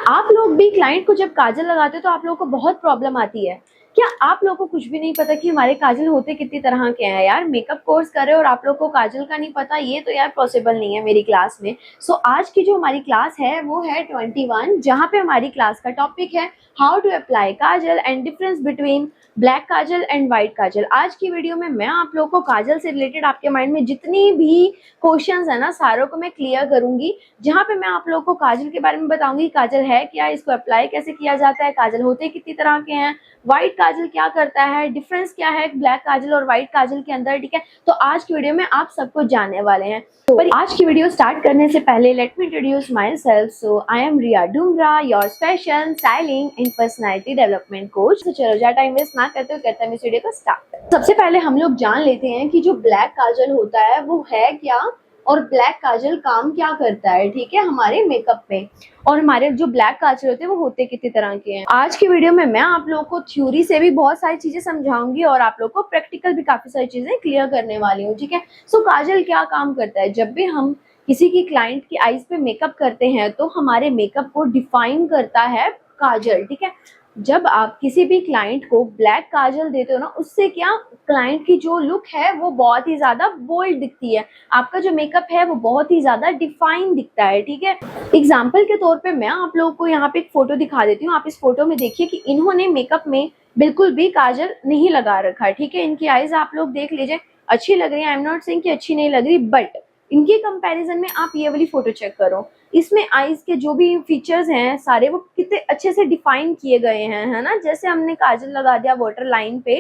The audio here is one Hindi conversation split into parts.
आप लोग भी क्लाइंट को जब काजल लगाते हो तो आप लोगों को बहुत प्रॉब्लम आती है। क्या आप लोगों को कुछ भी नहीं पता कि हमारे काजल होते कितनी तरह के हैं? यार मेकअप कोर्स कर रहे हो और आप लोगों को काजल का नहीं पता, ये तो यार पॉसिबल नहीं है मेरी क्लास में। सो आज की जो हमारी क्लास है वो है 21, जहाँ पे हमारी क्लास का टॉपिक है how to apply kajal and difference between black kajal and white kajal. आज की वीडियो में मैं आप लोगों को काजल से रिलेटेड आपके माइंड में जितनी भी क्वेश्चंस है ना, सारों को मैं क्लियर करूंगी। जहाँ पे मैं आप लोगों को काजल के बारे में बताऊंगी, काजल है क्या, इसको अप्लाई कैसे किया जाता है, काजल होते कितनी तरह के हैं, व्हाइट काजल क्या करता है, डिफरेंस क्या है ब्लैक काजल और व्हाइट काजल के अंदर। ठीक है, तो आज की वीडियो में आप सब कुछ जानने वाले हैं। पर आज की वीडियो स्टार्ट करने से पहले let me introduce myself. So I am Riya Dumra, your fashion styling and personality development coach. तो चलो ज्यादा टाइम वेस्ट ना करते हुए करते हैं इस वीडियो को स्टार्ट। सबसे पहले हम लोग जान लेते हैं कि जो ब्लैक काजल होता है वो है क्या और ब्लैक काजल काम क्या करता है। ठीक है, हमारे मेकअप में, और हमारे जो ब्लैक काजल होते हैं वो होते कितनी तरह के हैं। आज की वीडियो में मैं आप लोगों को थ्योरी से भी बहुत सारी चीजें समझाऊंगी और आप लोगों को प्रैक्टिकल भी काफी सारी चीजें क्लियर करने वाली हूँ। ठीक है, सो काजल क्या काम करता है? जब भी हम किसी की क्लाइंट की आईज पे मेकअप करते हैं तो हमारे मेकअप को डिफाइन करता है काजल। ठीक है, जब आप किसी भी क्लाइंट को ब्लैक काजल देते हो ना, उससे क्या क्लाइंट की जो लुक है वो बहुत ही ज्यादा बोल्ड दिखती है, आपका जो मेकअप है वो बहुत ही ज्यादा डिफाइन दिखता है। ठीक है, एग्जाम्पल के तौर पे मैं आप लोगों को यहाँ पे एक फोटो दिखा देती हूँ। आप इस फोटो में देखिए कि इन्होंने मेकअप में बिल्कुल भी काजल नहीं लगा रखा है। ठीक है, इनकी आईज आप लोग देख लीजिए, अच्छी लग रही है, आई एम नॉट सेइंग कि अच्छी नहीं लग रही, बट इनके कंपैरिजन में आप ये वाली फोटो चेक करो, इसमें आईज के जो भी फीचर्स हैं सारे वो कितने अच्छे से डिफाइन किए गए हैं, है ना। जैसे हमने काजल लगा दिया वाटर लाइन पे,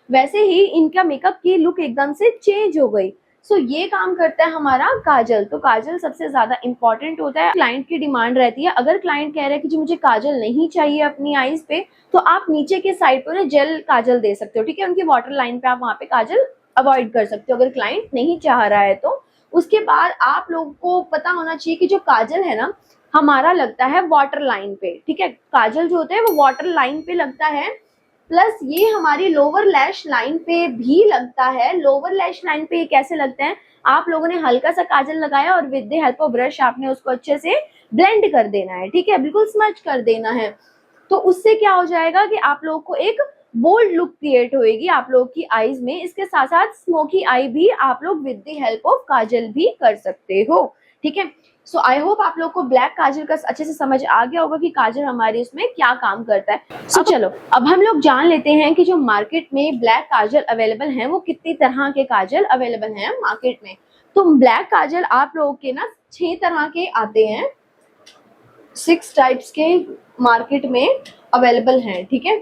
वैसे ही इनका मेकअप की लुक एकदम से चेंज हो गई। सो ये काम करता है हमारा काजल। तो काजल सबसे ज्यादा इंपॉर्टेंट होता है। क्लाइंट की डिमांड रहती है, अगर क्लाइंट कह रहा है कि जी मुझे काजल नहीं चाहिए अपनी आईज पे, तो आप नीचे के साइड पर जेल काजल दे सकते हो। ठीक है, उनकी वाटर लाइन पे आप वहां पे काजल अवॉइड कर सकते हो अगर क्लाइंट नहीं चाह रहा है तो। उसके बाद आप लोगों को पता होना चाहिए कि जो काजल है ना हमारा लगता है वाटर लाइन पे। ठीक है, काजल जो होता है वो वाटर लाइन पे लगता है, प्लस ये हमारी लोअर लैश लाइन पे भी लगता है। लोअर लैश लाइन पे ये कैसे लगता है? आप लोगों ने हल्का सा काजल लगाया और with the help of brush आपने उसको अच्छे से ब्लेंड कर देना है। ठीक है, बिल्कुल स्मच कर देना है। तो उससे क्या हो जाएगा कि आप लोगों को एक बोल्ड लुक क्रिएट होएगी आप लोगों की आईज में। इसके साथ साथ स्मोकी आई भी आप लोग विद द हेल्प ऑफ काजल भी कर सकते हो। ठीक है, सो आई होप आप लोग को ब्लैक काजल का अच्छे से समझ आ गया होगा कि काजल हमारे इसमें क्या काम करता है। सो चलो अब हम लोग जान लेते हैं कि जो मार्केट में ब्लैक काजल अवेलेबल हैं वो कितनी तरह के काजल अवेलेबल हैं मार्केट में। तो ब्लैक काजल आप लोगों के ना 6 तरह के आते हैं, 6 टाइप्स के मार्केट में अवेलेबल हैं। ठीक है,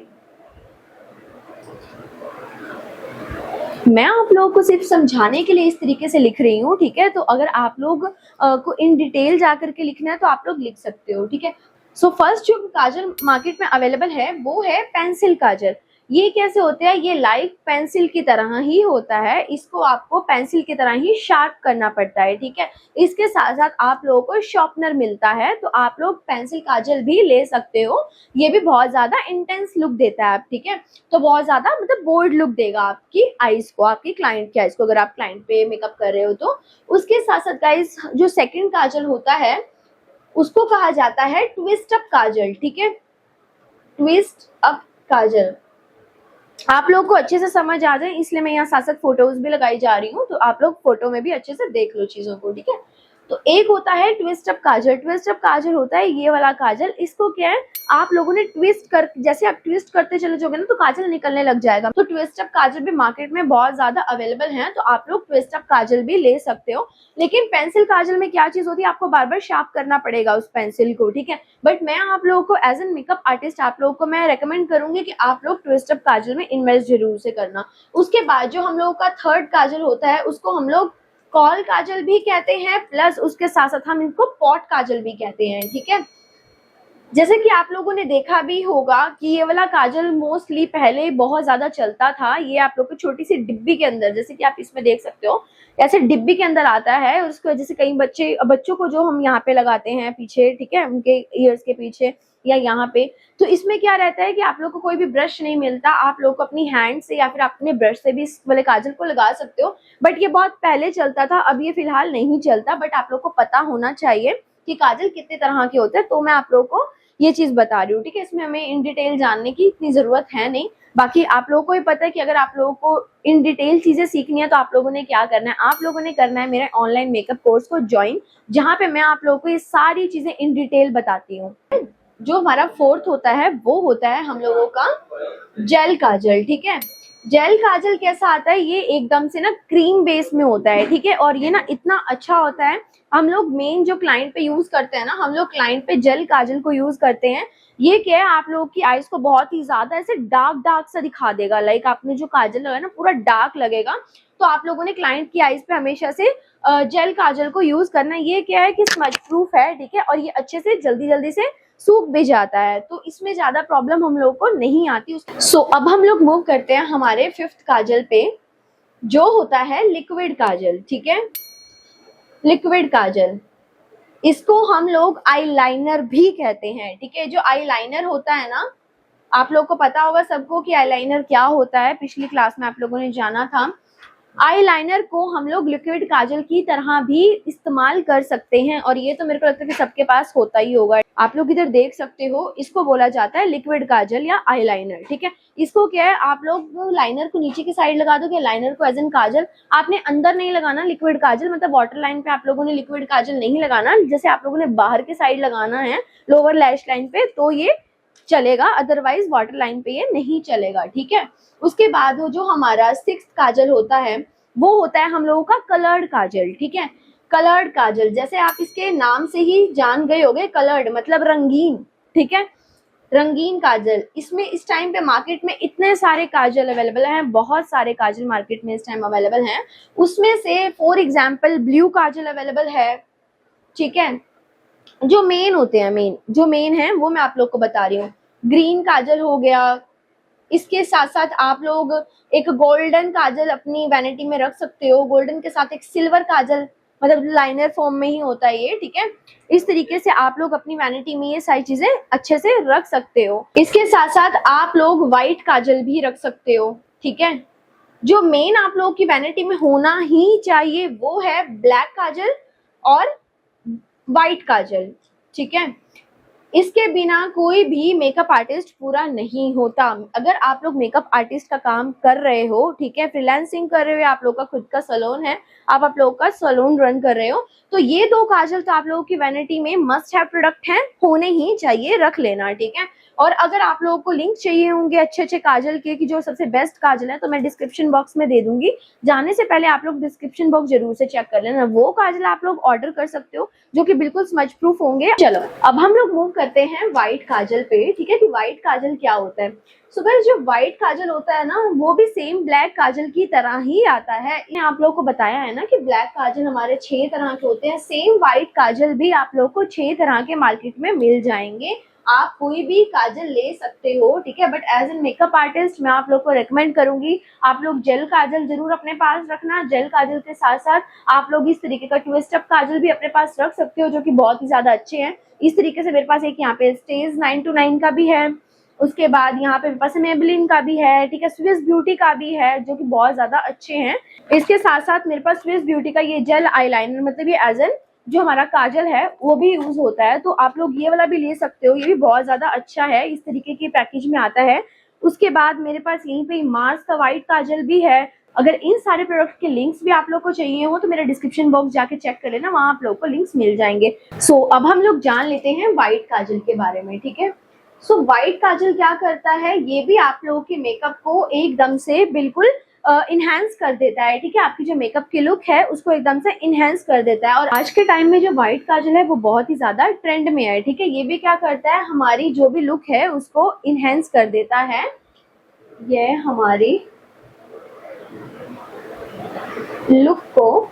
मैं आप लोगों को सिर्फ समझाने के लिए इस तरीके से लिख रही हूँ। ठीक है, तो अगर आप लोग को इन डिटेल जाकर के लिखना है तो आप लोग लिख सकते हो। ठीक है, सो फर्स्ट जो काजल मार्केट में अवेलेबल है वो है पेंसिल काजल। ये कैसे होते हैं? ये लाइक पेंसिल की तरह ही होता है, इसको आपको पेंसिल की तरह ही शार्प करना पड़ता है। ठीक है, इसके साथ साथ आप लोगों को शार्पनर मिलता है, तो आप लोग पेंसिल काजल भी ले सकते हो। ये भी बहुत ज्यादा इंटेंस लुक देता है आप। ठीक है, तो बहुत ज्यादा मतलब बोल्ड लुक देगा आपकी आईज को, आपकी क्लाइंट की आईज को, अगर आप क्लाइंट पे मेकअप कर रहे हो तो। उसके साथ साथ गाइस जो सेकंड काजल होता है उसको कहा जाता है ट्विस्ट अप काजल। ठीक है, ट्विस्ट अप काजल आप लोग को अच्छे से समझ आ जाए इसलिए मैं यहाँ साथ साथ फोटोज भी लगाई जा रही हूँ, तो आप लोग फोटो में भी अच्छे से देख लो चीजों को। ठीक है, तो एक होता है ट्विस्ट अप काजल। ट्विस्ट अप काजल होता है ये वाला काजल। इसको क्या है, आप लोगों ने ट्विस्ट कर, जैसे आप ट्विस्ट करते चले जाओगे ना तो काजल निकलने लग जाएगा। तो ट्विस्ट अप काजल भी मार्केट में बहुत ज्यादा अवेलेबल है, तो आप लोग ट्विस्ट अप काजल भी ले सकते हो। लेकिन पेंसिल काजल में क्या चीज होती है, आपको बार बार शार्प करना पड़ेगा उस पेंसिल को। ठीक है, बट मैं आप लोगों को एज एन मेकअप आर्टिस्ट आप लोगों को मैं रेकमेंड करूंगी कि आप लोग ट्विस्ट अप काजल में इन्वेस्ट जरूर से करना। उसके बाद जो हम लोगों का थर्ड काजल होता है उसको हम लोग कॉल काजल भी कहते हैं, प्लस उसके साथ साथ हम इनको पॉट काजल भी कहते हैं। ठीक है, जैसे कि आप लोगों ने देखा भी होगा कि ये वाला काजल मोस्टली पहले बहुत ज्यादा चलता था। ये आप लोग को छोटी सी डिब्बी के अंदर, जैसे कि आप इसमें देख सकते हो, ऐसे डिब्बी के अंदर आता है और उसको जैसे कई बच्चों को जो हम यहाँ पे लगाते हैं पीछे, ठीक है, उनके ईयर्स के पीछे या यहाँ पे। तो इसमें क्या रहता है कि आप लोग को कोई भी ब्रश नहीं मिलता, आप लोग को अपनी हैंड से या फिर अपने ब्रश से भी इस वाले काजल को लगा सकते हो। बट ये बहुत पहले चलता था, अब ये फिलहाल नहीं चलता। बट आप लोग को पता होना चाहिए कि काजल कितने तरह के होते हैं। तो मैं आप लोग को ये चीज बता रही हूँ, ठीक है। इसमें हमें इन डिटेल जानने की इतनी जरूरत है नहीं, बाकी आप लोगों को ही पता है कि अगर आप लोगों को इन डिटेल चीजें सीखनी है तो आप लोगों ने क्या करना है, आप लोगों ने करना है मेरे ऑनलाइन मेकअप कोर्स को ज्वाइन, जहाँ पे मैं आप लोगों को ये सारी चीजें इन डिटेल बताती हूँ। जो हमारा फोर्थ होता है वो होता है हम लोगों का जेल काजल, ठीक है। जेल काजल कैसा आता है, ये एकदम से ना क्रीम बेस में होता है, ठीक है। और ये ना इतना अच्छा होता है, हम लोग मेन जो क्लाइंट पे यूज करते हैं ना, हम लोग क्लाइंट पे जेल काजल को यूज करते हैं। ये क्या है, आप लोगों की आईज को बहुत ही ज्यादा ऐसे डार्क डार्क सा दिखा देगा, लाइक आपने जो काजल लगाया ना पूरा डार्क लगेगा। तो आप लोगों ने क्लाइंट की आईज पे हमेशा से जेल काजल को यूज करना है। ये क्या है कि स्मज प्रूफ है, ठीक है, और ये अच्छे से जल्दी जल्दी से सूख भी जाता है, तो इसमें ज्यादा प्रॉब्लम हम लोग को नहीं आती। सो अब हम लोग मूव करते हैं हमारे फिफ्थ काजल पे, जो होता है लिक्विड काजल, ठीक है। लिक्विड काजल, इसको हम लोग आईलाइनर भी कहते हैं, ठीक है। जो आईलाइनर होता है ना, आप लोग को पता होगा सबको कि आईलाइनर क्या होता है, पिछली क्लास में आप लोगों ने जाना था। आईलाइनर को हम लोग लिक्विड काजल की तरह भी इस्तेमाल कर सकते हैं, और ये तो मेरे को लगता है कि सबके पास होता ही होगा। आप लोग इधर देख सकते हो, इसको बोला जाता है लिक्विड काजल या आईलाइनर, ठीक है। इसको क्या है, आप लोग लाइनर को नीचे की साइड लगा दोगे, लाइनर को एज एन काजल, आपने अंदर नहीं लगाना लिक्विड काजल, मतलब वाटर लाइन पे आप लोगों ने लिक्विड काजल नहीं लगाना, जैसे आप लोगों ने बाहर के साइड लगाना है लोअर लैश लाइन पे तो ये चलेगा, अदरवाइज वाटर लाइन पे ये नहीं चलेगा, ठीक है। उसके बाद जो हमारा सिक्स्थ काजल होता है वो होता है हम लोगों का कलर्ड काजल, ठीक है। कलर्ड काजल, जैसे आप इसके नाम से ही जान गए होगे, कलर्ड मतलब रंगीन, ठीक है। रंगीन काजल, इसमें इस टाइम पे मार्केट में इतने सारे काजल अवेलेबल हैं, बहुत सारे काजल मार्केट में इस टाइम अवेलेबल हैं। उसमें से for example blue Kajal available है, ठीक है। जो मेन होते हैं, जो मेन है वो मैं आप लोग को बता रही हूँ। ग्रीन काजल हो गया, इसके साथ साथ आप लोग एक गोल्डन काजल अपनी वैनिटी में रख सकते हो, गोल्डन के साथ एक सिल्वर काजल, मतलब लाइनर फॉर्म में ही होता है ये, ठीक है। इस तरीके से आप लोग अपनी वैनिटी में ये सारी चीजें अच्छे से रख सकते हो। इसके साथ साथ आप लोग व्हाइट काजल भी रख सकते हो, ठीक है। जो मेन आप लोगों की वैनिटी में होना ही चाहिए वो है ब्लैक काजल और व्हाइट काजल, ठीक है। इसके बिना कोई भी मेकअप आर्टिस्ट पूरा नहीं होता। अगर आप लोग मेकअप आर्टिस्ट का काम कर रहे हो, ठीक है, फ्रीलांसिंग कर रहे हो, आप लोग का खुद का सैलून है, आप लोग का सैलून रन कर रहे हो, तो ये दो काजल तो आप लोगों की वैनिटी में मस्ट हैव प्रोडक्ट हैं, होने ही चाहिए, रख लेना, ठीक है। और अगर आप लोगों को लिंक चाहिए होंगे अच्छे अच्छे काजल के कि जो सबसे बेस्ट काजल है, तो मैं डिस्क्रिप्शन बॉक्स में दे दूंगी, जाने से पहले आप लोग डिस्क्रिप्शन बॉक्स जरूर से चेक कर लेना, वो काजल आप लोग ऑर्डर कर सकते हो जो कि बिल्कुल स्मज प्रूफ होंगे। चलो अब हम लोग मूव करते हैं व्हाइट काजल पे, ठीक है, कि व्हाइट काजल क्या होता है। सो गाइस, जो व्हाइट काजल होता है ना, वो भी सेम ब्लैक काजल की तरह ही आता है। मैंने आप लोगों को बताया है ना कि ब्लैक काजल हमारे 6 तरह के होते हैं, सेम व्हाइट काजल भी आप लोग को 6 तरह के मार्केट में मिल जाएंगे। आप कोई भी काजल ले सकते हो, ठीक है, but as an makeup artist मैं आप लोग को रेकमेंड करूंगी आप लोग जेल काजल जरूर अपने पास रखना। जेल काजल के साथ साथ आप लोग इस तरीके का ट्विस्ट अप काजल भी अपने पास रख सकते हो, जो कि बहुत ही ज्यादा अच्छे हैं। इस तरीके से मेरे पास एक यहाँ पे स्टेज 929 का भी है, उसके बाद यहाँ पे मेरे पास मेबलिन का भी है, ठीक है, स्विस ब्यूटी का भी है, जो कि बहुत ज्यादा अच्छे हैं। इसके साथ साथ मेरे पास स्विस ब्यूटी का ये जेल आईलाइनर, मतलब ये एज एन जो हमारा काजल है वो भी यूज होता है, तो आप लोग ये वाला भी ले सकते हो, ये भी बहुत ज्यादा अच्छा है, इस तरीके के पैकेज में आता है। उसके बाद मेरे पास यहीं पे मार्स का व्हाइट काजल भी है। अगर इन सारे प्रोडक्ट के लिंक्स भी आप लोग को चाहिए हो तो मेरा डिस्क्रिप्शन बॉक्स जाके चेक कर लेना, वहां आप लोग को लिंक्स मिल जाएंगे। सो अब हम लोग जान लेते हैं व्हाइट काजल के बारे में, ठीक है। सो व्हाइट काजल क्या करता है, ये भी आप लोगों के मेकअप को एकदम से बिल्कुल इनहेंस कर देता है, ठीक है। आपकी जो मेकअप की लुक है उसको एकदम से इनहेंस कर देता है, और आज के टाइम में जो व्हाइट काजल है वो बहुत ही ज्यादा ट्रेंड में है, ठीक है। ये भी क्या करता है, हमारी जो भी लुक है उसको इनहेंस कर देता है। ये हमारी लुक को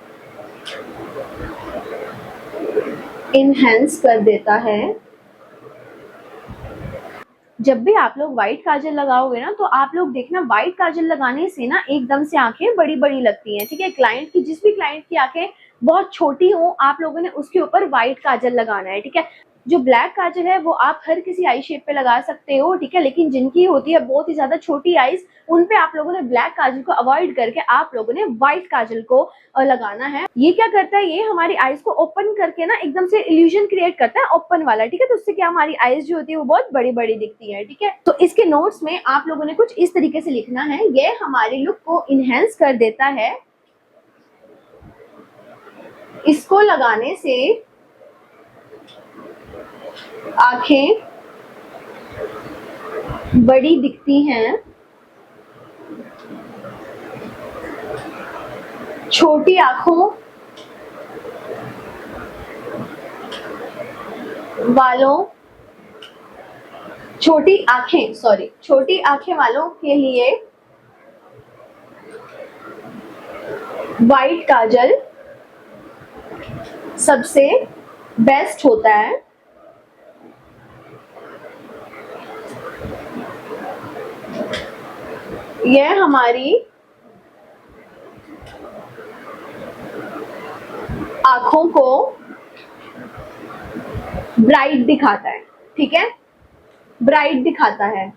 इनहेंस कर देता है। जब भी आप लोग व्हाइट काजल लगाओगे ना, तो आप लोग देखना व्हाइट काजल लगाने से ना एकदम से आंखें बड़ी बड़ी लगती हैं, ठीक है। क्लाइंट की, जिस भी क्लाइंट की आंखें बहुत छोटी हो, आप लोगों ने उसके ऊपर व्हाइट काजल लगाना है, ठीक है। जो ब्लैक काजल है वो आप हर किसी आई शेप पे लगा सकते हो, ठीक है, लेकिन जिनकी होती है बहुत ही ज्यादा छोटी आईज, उन पे आप लोगों ने ब्लैक काजल को अवॉइड करके आप लोगों ने व्हाइट काजल को लगाना है। ये क्या करता है, ये हमारी आईज को ओपन करके ना एकदम से इल्यूजन क्रिएट करता है ओपन वाला, ठीक है, तो उससे क्या हमारी आईज जो होती है वो बहुत बड़ी बड़ी दिखती है, ठीक है। तो इसके नोट्स में आप लोगों ने कुछ इस तरीके से लिखना है, ये हमारी लुक को इनहेंस कर देता है, इसको लगाने से आंखें बड़ी दिखती हैं, छोटी आंखों वालों छोटी आंखें वालों के लिए व्हाइट काजल सबसे बेस्ट होता है। यह हमारी आंखों को ब्राइट दिखाता है, ठीक है, ब्राइट दिखाता है।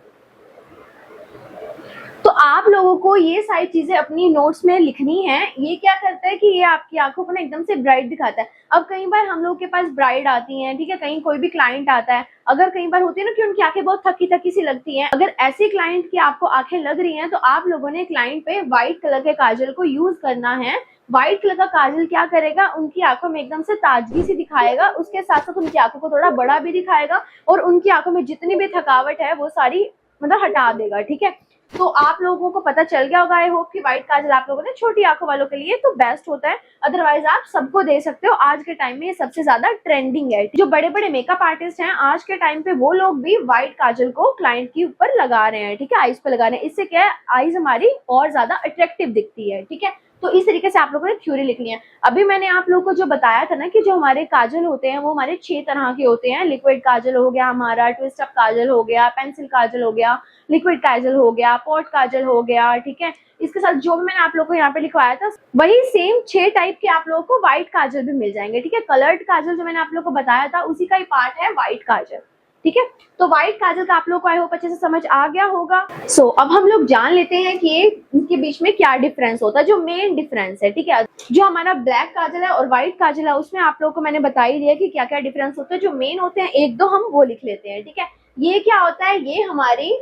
तो आप लोगों को ये सारी चीजें अपनी नोट्स में लिखनी है। ये क्या करता है कि ये आपकी आंखों को ना एकदम से ब्राइट दिखाता है। अब कई बार हम लोग के पास ब्राइड आती हैं, ठीक है, कहीं कोई भी क्लाइंट आता है, अगर कई बार होती है ना कि उनकी आंखें बहुत थकी थकी सी लगती हैं, अगर ऐसे क्लाइंट की आपको आंखें लग रही हैं तो आप लोगों ने क्लाइंट पे व्हाइट कलर के काजल को यूज करना है। व्हाइट कलर का काजल क्या करेगा, उनकी आंखों में एकदम से ताजगी सी दिखाएगा, उसके साथ साथ उनकी आंखों को थोड़ा बड़ा भी दिखाएगा और उनकी आंखों में जितनी भी थकावट है वो सारी मतलब हटा देगा, ठीक है। तो आप लोगों को पता चल गया होगा आई होप कि व्हाइट काजल आप लोगों ने छोटी आंखों वालों के लिए तो बेस्ट होता है, अदरवाइज आप सबको दे सकते हो। आज के टाइम में ये सबसे ज्यादा ट्रेंडिंग है। जो बड़े बड़े मेकअप आर्टिस्ट हैं आज के टाइम पे वो लोग भी व्हाइट काजल को क्लाइंट के ऊपर लगा रहे हैं, ठीक है, आईज पे लगा रहे हैं। इससे क्या है, आईज हमारी और ज्यादा अट्रैक्टिव दिखती है, ठीक है। तो इस तरीके से आप लोगों ने थ्योरी लिखनी है। अभी मैंने आप लोगों को जो बताया था ना कि जो हमारे काजल होते हैं वो हमारे 6 तरह के होते हैं। लिक्विड काजल हो गया हमारा, ट्विस्ट अप काजल हो गया, पेंसिल काजल हो गया, लिक्विड काजल हो गया, पॉट काजल हो गया, ठीक है। इसके साथ जो भी मैंने आप लोगों को यहाँ पे लिखवाया था वही सेम 6 टाइप के आप लोगों को व्हाइट काजल भी मिल जाएंगे, ठीक है। कलर्ड काजल जो मैंने आप लोगों को बताया था उसी का ही पार्ट है व्हाइट काजल, ठीक है। तो व्हाइट काजल का आप लोग को आई होप अच्छे से समझ आ गया होगा। अब हम लोग जान लेते हैं कि ये इनके बीच में क्या डिफरेंस होता है, जो मेन डिफरेंस है, ठीक है। जो हमारा ब्लैक काजल है और व्हाइट काजल है उसमें आप लोगों को मैंने बता ही दिया कि क्या क्या डिफरेंस होता है। जो मेन होते हैं एक दो हम वो लिख लेते हैं, ठीक है। ये क्या होता है, ये हमारी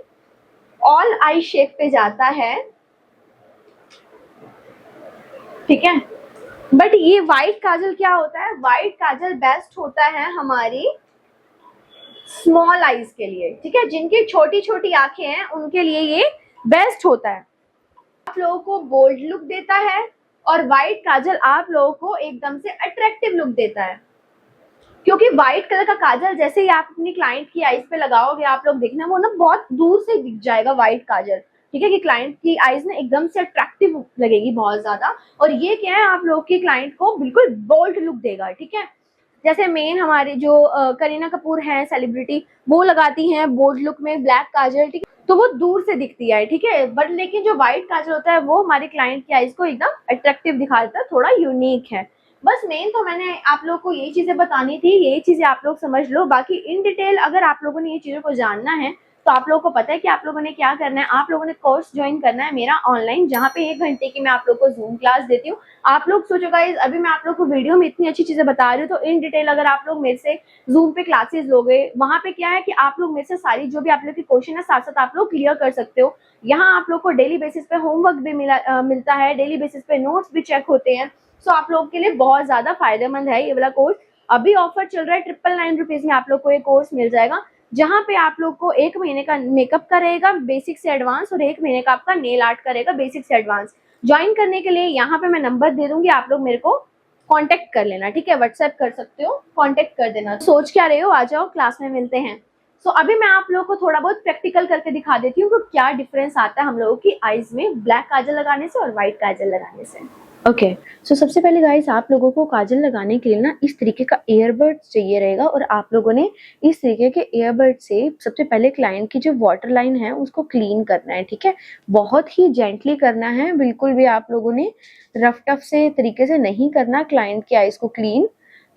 ऑल आई शेप पे जाता है, ठीक है। बट ये व्हाइट काजल क्या होता है, व्हाइट काजल बेस्ट होता है हमारी स्मॉल आईज के लिए, ठीक है। जिनकी छोटी छोटी आंखें हैं उनके लिए ये बेस्ट होता है। आप लोगों को बोल्ड लुक देता है और व्हाइट काजल आप लोगों को एकदम से अट्रैक्टिव लुक देता है, क्योंकि व्हाइट कलर का काजल जैसे ही आप अपनी क्लाइंट की आईज पे लगाओगे आप लोग देखना वो ना बहुत दूर से दिख जाएगा व्हाइट काजल, ठीक है, कि क्लाइंट की आईज ना एकदम से अट्रैक्टिव लगेगी बहुत ज्यादा। और ये क्या है, आप लोग की क्लाइंट को बिल्कुल बोल्ड लुक देगा, ठीक है। जैसे मेन हमारी जो करीना कपूर है सेलिब्रिटी, वो लगाती हैं बोल्ड लुक में ब्लैक काजल, ठीक है, तो वो दूर से दिखती है, ठीक है। बट लेकिन जो व्हाइट काजल होता है वो हमारे क्लाइंट की आईज को एकदम अट्रैक्टिव दिखा देता है, थोड़ा यूनिक है। बस मेन तो मैंने आप लोग को यही चीजें बतानी थी, यही चीजें आप लोग समझ लो। बाकी इन डिटेल अगर आप लोगों ने ये चीजों को जानना है तो आप लोगों को पता है कि आप लोगों ने क्या करना है। आप लोगों ने कोर्स ज्वाइन करना है मेरा ऑनलाइन, जहाँ पे 1 घंटे की मैं आप लोग को जूम क्लास देती हूँ। आप लोग सोचो गाइस, अभी मैं आप लोग को वीडियो में इतनी अच्छी चीजें बता रही हूँ, तो इन डिटेल अगर आप लोग मेरे से जूम पे क्लासेस लोगे, वहां पे क्या है कि आप लोग मेरे से सारी जो भी आप लोग की क्वेश्चन है साथ साथ आप लोग क्लियर कर सकते हो। यहाँ आप लोग को डेली बेसिस पे होमवर्क भी मिलता है, डेली बेसिस पे नोट्स भी चेक होते हैं। सो आप लोग के लिए बहुत ज्यादा फायदेमंद है ये वाला कोर्स। अभी ऑफर चल रहा है, 999 रुपीज में आप लोग को ये कोर्स मिल जाएगा, जहाँ पे आप लोग को 1 महीने का मेकअप का रहेगा बेसिक से एडवांस और 1 महीने का आपका नेल आर्ट का रहेगा बेसिक से एडवांस। ज्वाइन करने के लिए यहाँ पे मैं नंबर दे दूंगी, आप लोग मेरे को कांटेक्ट कर लेना, ठीक है, व्हाट्सएप कर सकते हो, कांटेक्ट कर देना। सोच क्या रहे हो, आ जाओ क्लास में मिलते हैं। अभी मैं आप लोगों को थोड़ा बहुत प्रैक्टिकल करके दिखा देती हूँ कि क्या डिफरेंस आता है हम लोगों की आईज में ब्लैक काजल लगाने से और व्हाइट काजल लगाने से। ओके, सबसे पहले गाइस आप लोगों को काजल लगाने के लिए ना इस तरीके का ईयरबड चाहिए रहेगा, और आप लोगों ने इस तरीके के ईयरबड से सबसे पहले क्लाइंट की जो वाटर लाइन है उसको क्लीन करना है, ठीक है। बहुत ही जेंटली करना है, बिल्कुल भी आप लोगों ने रफ टफ से तरीके से नहीं करना क्लाइंट की आईज को क्लीन।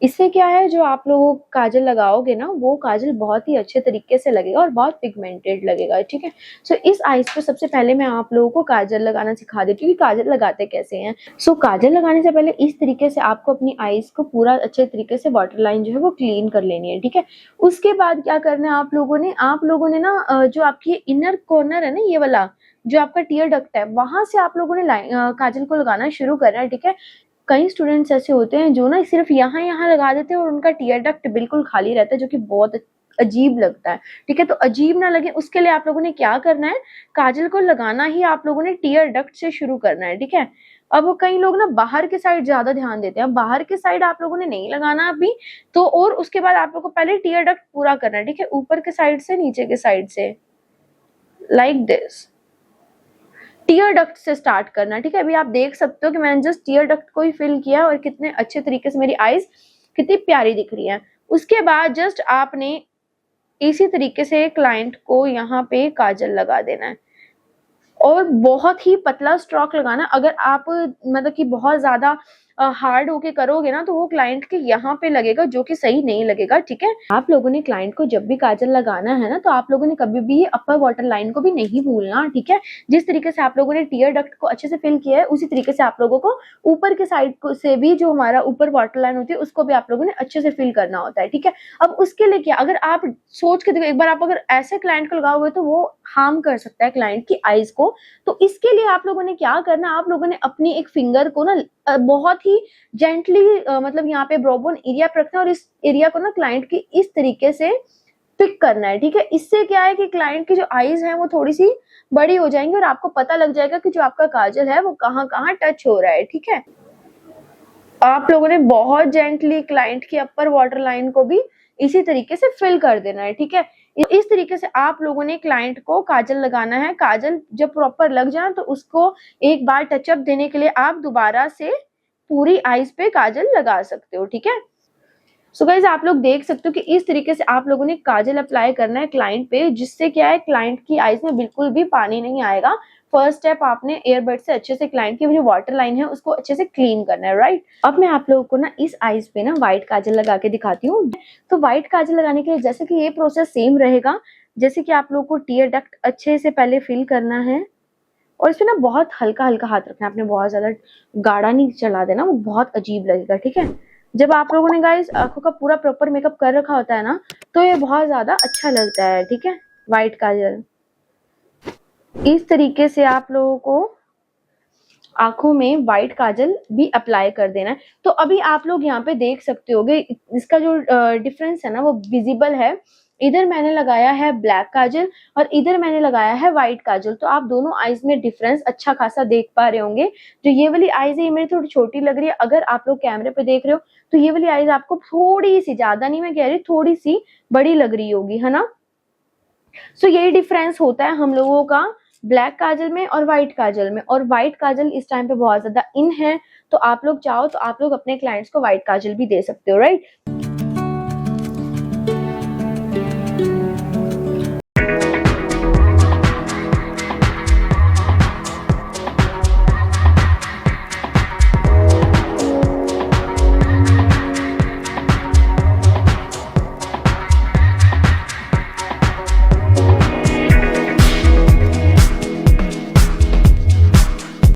इससे क्या है, जो आप लोग काजल लगाओगे ना, वो काजल बहुत ही अच्छे तरीके से लगेगा और बहुत पिगमेंटेड लगेगा, ठीक है। सो इस आइज पे सबसे पहले मैं आप लोगों को काजल लगाना सिखा देती हूँ कि काजल लगाते कैसे हैं। सो काजल लगाने से पहले इस तरीके से आपको अपनी आइज को पूरा अच्छे तरीके से वाटर लाइन जो है वो क्लीन कर लेनी है, ठीक है। उसके बाद क्या करना है आप लोगों ने ना जो आपकी इनर कॉर्नर है ना, ये वाला जो आपका टीयर डक्ट है, वहां से आप लोगों ने काजल को लगाना शुरू करना है, ठीक है। कई स्टूडेंट्स ऐसे होते हैं जो ना सिर्फ यहाँ यहाँ लगा देते हैं और उनका टीयर डक्ट बिल्कुल खाली रहता है, जो कि बहुत अजीब लगता है, ठीक है। तो अजीब ना लगे उसके लिए आप लोगों ने क्या करना है, काजल को लगाना ही आप लोगों ने टीयर डक्ट से शुरू करना है, ठीक है। अब कई लोग ना बाहर के साइड ज्यादा ध्यान देते हैं, बाहर के साइड आप लोगों ने नहीं लगाना अभी तो, और उसके बाद आप लोगों को पहले टीयर डक्ट पूरा करना है, ठीक है, ऊपर के साइड से नीचे के साइड से, लाइक दिस। टीयर डक्ट से स्टार्ट करना, ठीक है। अभी आप देख सकते हो कि मैंने जस्ट टीयर डक्ट को ही फिल किया और कितने अच्छे तरीके से मेरी आईज कितनी प्यारी दिख रही है। उसके बाद जस्ट आपने इसी तरीके से क्लाइंट को यहाँ पे काजल लगा देना है और बहुत ही पतला स्ट्रोक लगाना। अगर आप मतलब कि बहुत ज्यादा हार्ड होके करोगे ना तो वो क्लाइंट के यहाँ पे लगेगा, जो कि सही नहीं लगेगा, ठीक है। आप लोगों ने क्लाइंट को जब भी काजल लगाना है ना, तो आप लोगों ने कभी भी अपर वाटर लाइन को भी नहीं भूलना, ठीक है। जिस तरीके से आप लोगों ने टीयर डक्ट को अच्छे से फिल किया है, उसी तरीके से आप लोगों को ऊपर के साइड से भी जो हमारा ऊपर वाटर लाइन होती है उसको भी आप लोगों ने अच्छे से फिल करना होता है, ठीक है। अब उसके लिए क्या, अगर आप सोच के देखो एक बार, आप अगर ऐसे क्लाइंट को लगाओगे तो वो हार्म कर सकता है क्लाइंट की आईज को। तो इसके लिए आप लोगों ने क्या करना, आप लोगों ने अपनी एक फिंगर को ना बहुत ही जेंटली मतलब यहाँ पे ब्रोबोन एरिया पर रखना है और इस एरिया को ना क्लाइंट की इस तरीके से पिक करना है, ठीक है। इससे क्या है कि क्लाइंट की जो आईज है वो थोड़ी सी बड़ी हो जाएंगी और आपको पता लग जाएगा कि जो आपका काजल है वो कहाँ कहाँ टच हो रहा है, ठीक है। आप लोगों ने बहुत जेंटली क्लाइंट की अपर वाटर लाइन को भी इसी तरीके से फिल कर देना है, ठीक है। इस तरीके से आप लोगों ने क्लाइंट को काजल लगाना है। काजल जब प्रॉपर लग जाए तो उसको एक बार टचअप देने के लिए आप दोबारा से पूरी आईज पे काजल लगा सकते हो, ठीक है। सो गाइस, आप लोग देख सकते हो कि इस तरीके से आप लोगों ने काजल अप्लाई करना है क्लाइंट पे, जिससे क्या है क्लाइंट की आईज में बिल्कुल भी पानी नहीं आएगा। फर्स्ट स्टेप आपने एयरबड से अच्छे से क्लाइंट की जो वाटर लाइन है उसको अच्छे से क्लीन करना है, राइट। अब मैं आप लोगों को ना इस आईज पे ना व्हाइट काजल लगा के दिखाती हूँ। तो व्हाइट काजल लगाने के लिए जैसे कि ये प्रोसेस सेम रहेगा, जैसे कि आप लोगों को टीयर डक्ट अच्छे से पहले फिल करना है और इसमें ना बहुत हल्का हल्का हाथ रखना है, आपने बहुत ज्यादा गाढ़ा नहीं चला देना, वो बहुत अजीब लगेगा, ठीक है। जब आप लोगों ने गाइस आंखों का पूरा प्रॉपर मेकअप कर रखा होता है ना, तो ये बहुत ज्यादा अच्छा लगता है, ठीक है। व्हाइट काजल इस तरीके से आप लोगों को आंखों में व्हाइट काजल भी अप्लाई कर देना है। तो अभी आप लोग यहाँ पे देख सकते होगे इसका जो डिफरेंस है ना वो विजिबल है। इधर मैंने लगाया है ब्लैक काजल और इधर मैंने लगाया है व्हाइट काजल, तो आप दोनों आईज में डिफरेंस अच्छा खासा देख पा रहे होंगे। जो ये वाली आईज है ये मेरी थोड़ी छोटी लग रही है, अगर आप लोग कैमरे पे देख रहे हो तो ये वाली आईज आपको थोड़ी सी, ज्यादा नहीं मैं कह रही, थोड़ी सी बड़ी लग रही होगी, है ना। सो यही डिफरेंस होता है हम लोगों का ब्लैक काजल में और व्हाइट काजल में। और व्हाइट काजल इस टाइम पे बहुत ज्यादा इन है, तो आप लोग चाहो तो आप लोग अपने क्लाइंट्स को व्हाइट काजल भी दे सकते हो, राइट।